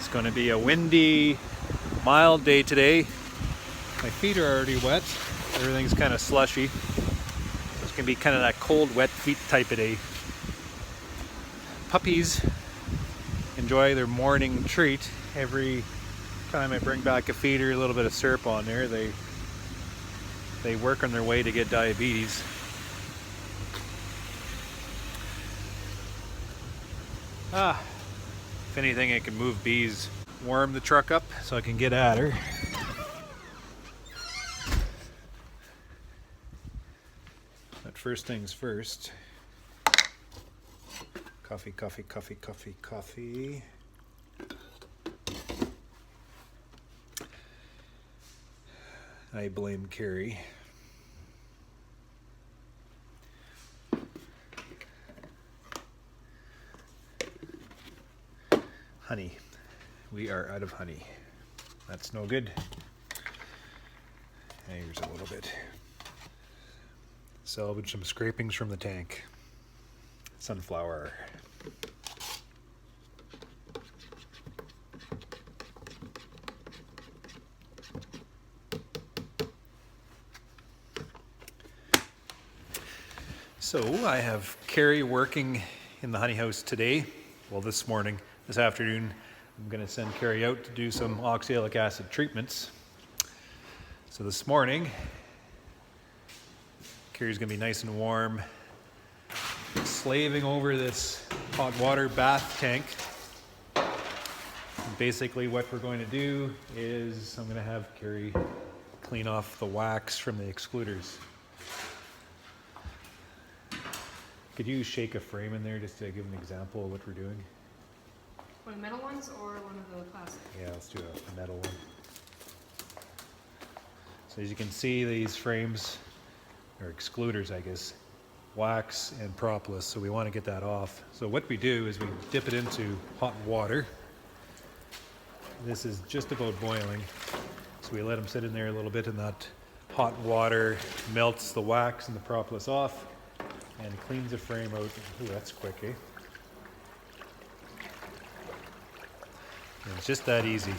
It's going to be a windy, mild day today. My feet are already wet. Everything's kind of slushy. It's going to be kind of that cold, wet feet type of day. Puppies enjoy their morning treat. Every time I bring back a feeder, a little bit of syrup on there, they work on their way to get diabetes. If anything, I can move bees, warm the truck up so I can get at her. But first things first. Coffee, coffee, coffee, coffee, coffee. I blame Carrie. Honey. We are out of honey. That's no good. Here's a little bit. Salvage some scrapings from the tank. Sunflower. So I have Carrie working in the honey house today. Well, this morning. This afternoon, I'm going to send Carrie out to do some oxalic acid treatments. So this morning, Carrie's going to be nice and warm, slaving over this hot water bath tank. And basically what we're going to do is I'm going to have Carrie clean off the wax from the excluders. Could you shake a frame in there just to give an example of what we're doing? One of the metal ones or one of the plastic? Yeah, let's do a metal one. So as you can see, these frames are excluders, I guess, wax and propolis, so we want to get that off. So what we do is we dip it into hot water. This is just about boiling, so we let them sit in there a little bit, and that hot water melts the wax and the propolis off and cleans the frame out. Ooh, that's quick, eh? It's just that easy.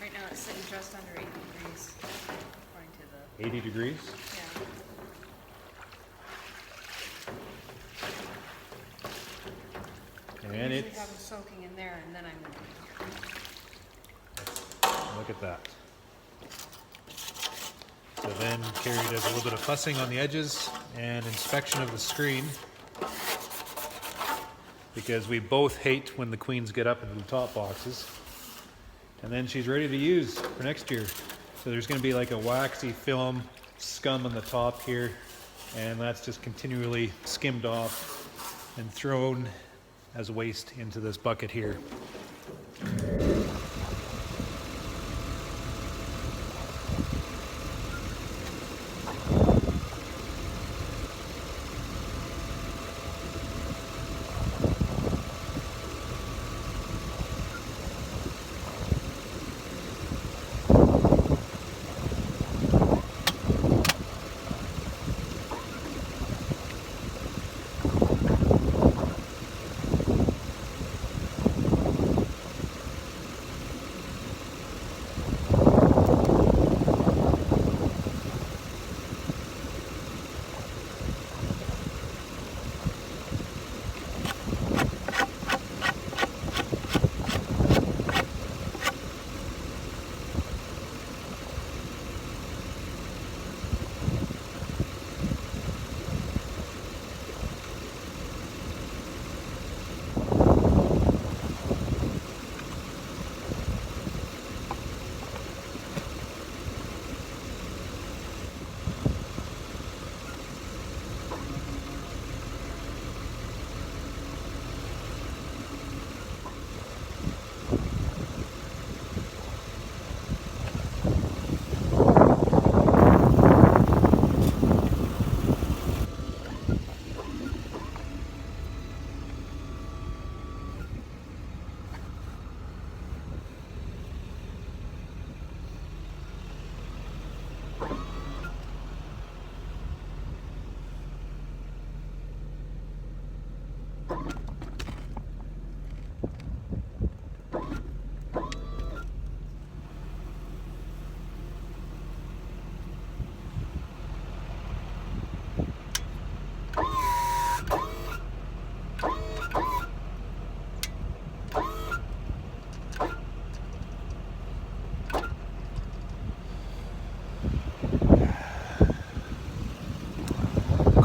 Right now it's sitting just under 80 degrees, according to the... 80 degrees? Yeah. And I usually it's... have them soaking in there, and then Look at that. So then Carrie does a little bit of fussing on the edges and inspection of the screen, because we both hate when the queens get up into the top boxes. And then she's ready to use for next year. So there's going to be like a waxy film scum on the top here, and that's just continually skimmed off and thrown as waste into this bucket here.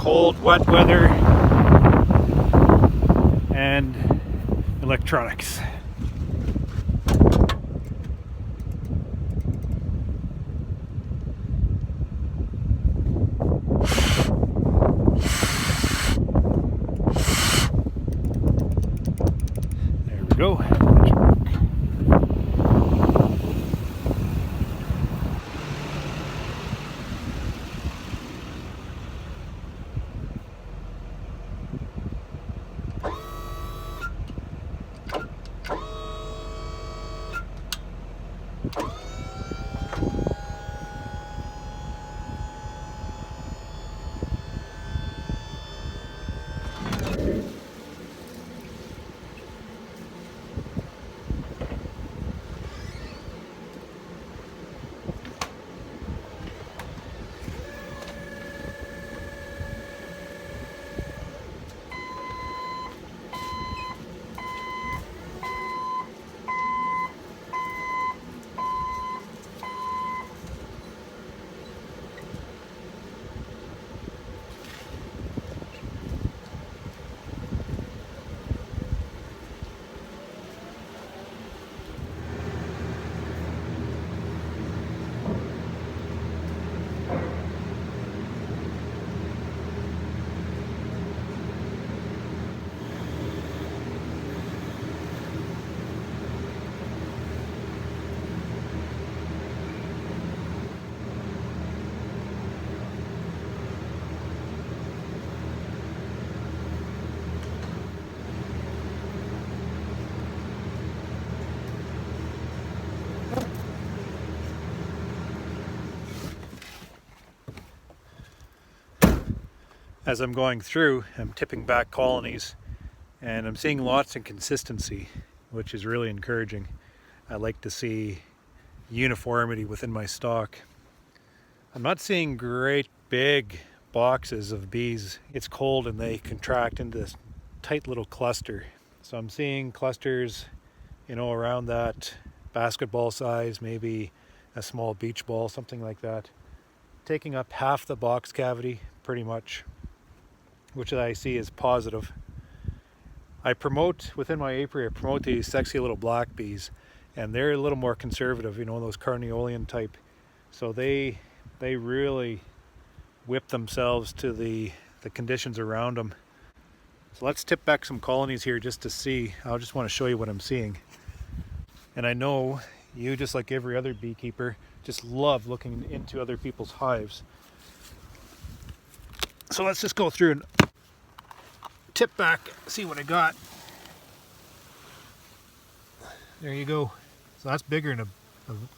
cold, wet weather, and electronics. There we go. As I'm going through, I'm tipping back colonies, and I'm seeing lots of consistency, which is really encouraging. I like to see uniformity within my stock. I'm not seeing great big boxes of bees. It's cold and they contract into this tight little cluster. So I'm seeing clusters, around that basketball size, maybe a small beach ball, something like that, taking up half the box cavity pretty much, which I see is positive. I promote, within my apiary, I promote these sexy little black bees, and they're a little more conservative, those carniolan type. So they really whip themselves to the conditions around them. So let's tip back some colonies here just to see. I just want to show you what I'm seeing. And I know you, just like every other beekeeper, just love looking into other people's hives. So let's just go through and tip back, see what I got. There you go. So that's bigger than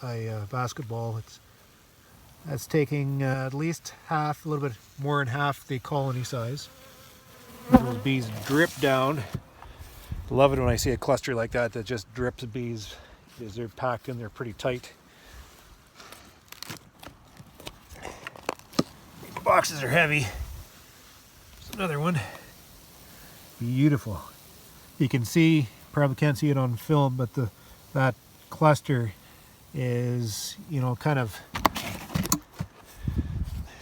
a basketball. That's taking at least half, a little bit more than half the colony size. Those bees drip down. Love it when I see a cluster like that just drips of bees, because they're packed in there pretty tight. The boxes are heavy. There's another one. Beautiful. You can see, probably can't see it on film, but that cluster is, kind of,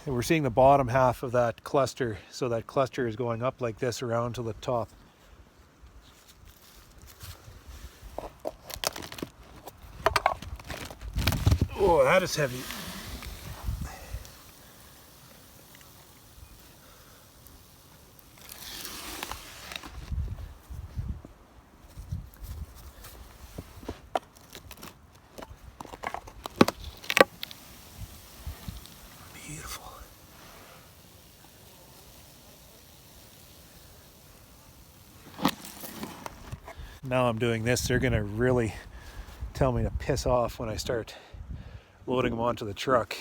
we're seeing the bottom half of that cluster, so that cluster is going up like this around to the top. Oh, that is heavy. Beautiful. Now I'm doing this, they're gonna really tell me to piss off when I start loading them onto the truck.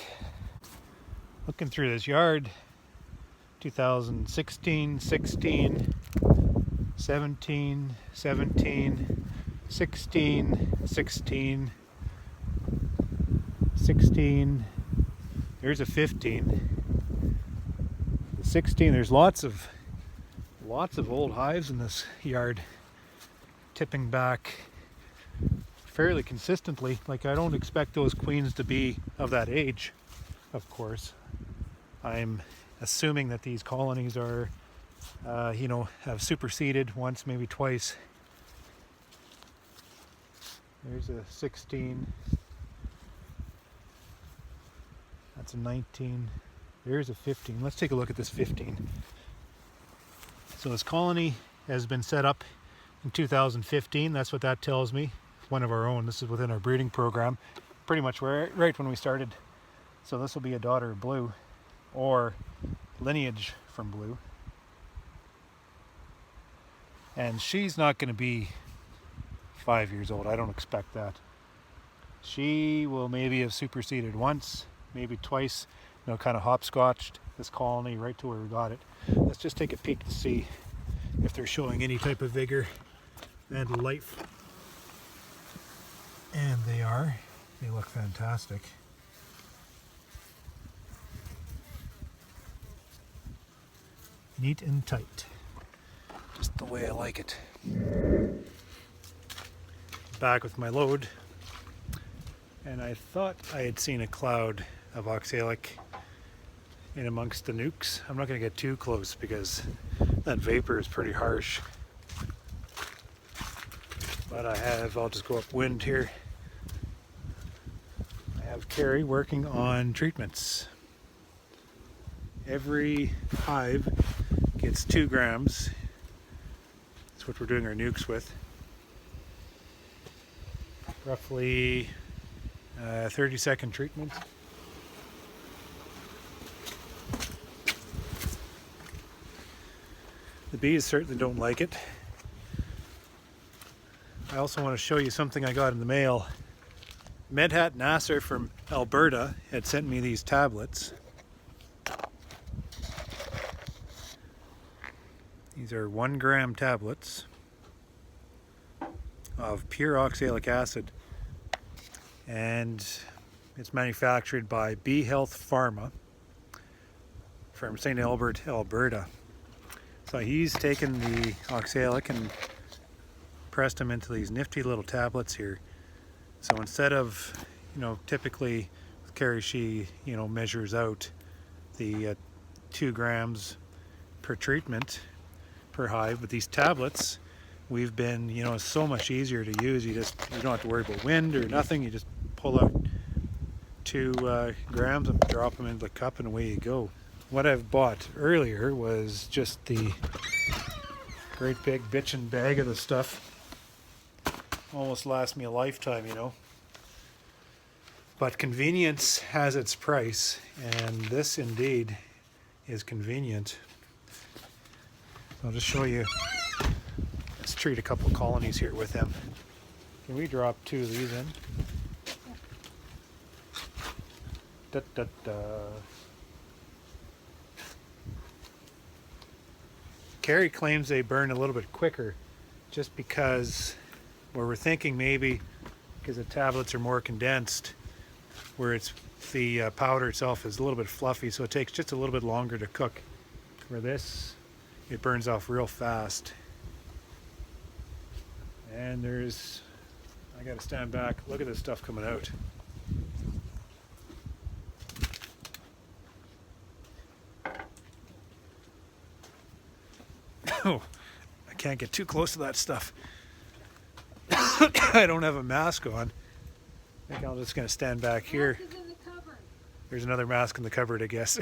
Looking through this yard, 2016, 16, 17, 17, 16, 16, 16, there's a 15, the 16, there's lots of old hives in this yard, tipping back fairly consistently. Like, I don't expect those queens to be of that age, of course. I'm assuming that these colonies are, have superseded once, maybe twice. There's a 16. That's a 19. There's a 15. Let's take a look at this 15. So this colony has been set up in 2015. That's what that tells me. One of our own. This is within our breeding program. Pretty much right when we started. So this will be a daughter of blue, or lineage from blue. And she's not going to be 5 years old. I don't expect that. She will maybe have superseded once, maybe twice, kind of hopscotched this colony right to where we got it. Let's just take a peek to see if they're showing any type of vigor and life. And they are. They look fantastic. Neat and tight. Just the way I like it. Back with my load. And I thought I had seen a cloud of oxalic in amongst the nukes. I'm not going to get too close because that vapor is pretty harsh. But I'll just go upwind here. I have Carrie working on treatments. Every hive gets 2 grams. That's what we're doing our nukes with. Roughly 30-second treatment. The bees certainly don't like it. I also want to show you something I got in the mail. Medhat Nasser from Alberta had sent me these tablets. These are 1 gram tablets of pure oxalic acid, and it's manufactured by Bee Health Pharma from St. Albert, Alberta. So he's taken the oxalic and pressed them into these nifty little tablets here. So instead of, typically with Carrie, she, measures out the 2 grams per treatment per hive, but these tablets, we've been, it's so much easier to use. You don't have to worry about wind or nothing. You just pull out 2 grams and drop them into the cup, and away you go. What I've bought earlier was just the great big bitchin' bag of the stuff. Almost lasts me a lifetime, But convenience has its price, and this indeed is convenient. I'll just show you. Let's treat a couple colonies here with them. Can we drop 2 of these in? Da, da, da. Carrie claims they burn a little bit quicker just because, we're thinking maybe because the tablets are more condensed, where the powder itself is a little bit fluffy, so it takes just a little bit longer to cook. Where this, it burns off real fast. And I gotta stand back, look at this stuff coming out. Oh, I can't get too close to that stuff. I don't have a mask on. I think I'm just going to stand back here. Mask is in the cupboard. There's another mask in the cupboard, I guess.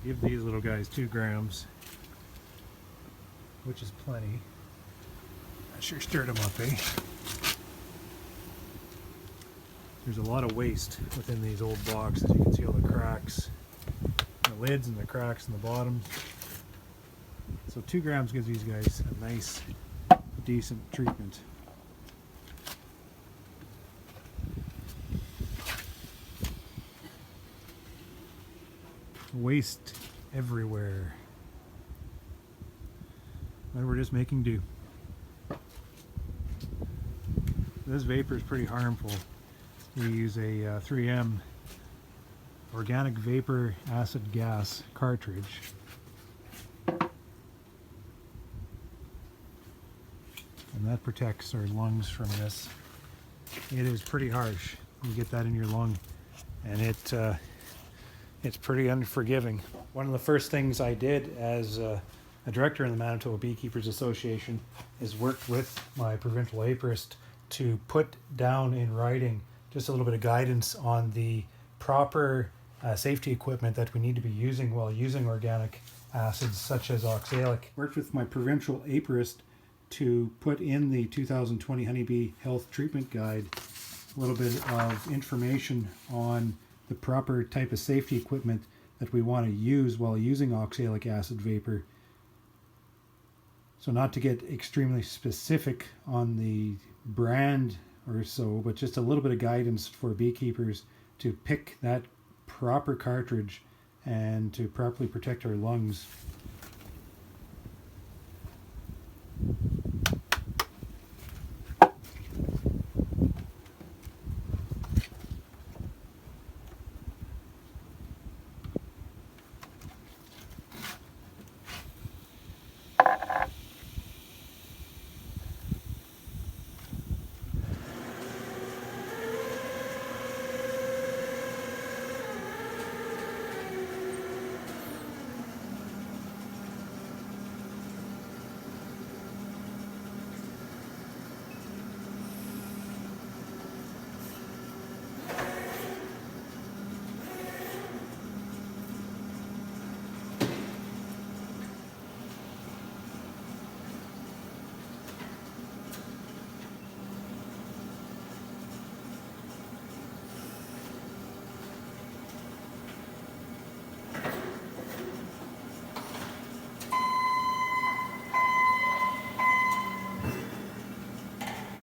Give these little guys 2 grams, which is plenty. I sure stirred them up, eh? There's a lot of waste within these old boxes. You can see all the cracks, the lids and the cracks in the bottom. So 2 grams gives these guys a nice, decent treatment. Waste everywhere. And we're just making do. This vapor is pretty harmful. We use a 3M organic vapor acid gas cartridge. And that protects our lungs from this. It is pretty harsh. You get that in your lung, and it's pretty unforgiving. One of the first things I did as a director in the Manitoba Beekeepers Association is worked with my provincial apiarist to put down in writing just a little bit of guidance on the proper safety equipment that we need to be using while using organic acids such as oxalic. Worked with my provincial apiarist to put in the 2020 Honeybee Health Treatment Guide a little bit of information on the proper type of safety equipment that we want to use while using oxalic acid vapor. So not to get extremely specific on the brand or so, but just a little bit of guidance for beekeepers to pick that proper cartridge and to properly protect our lungs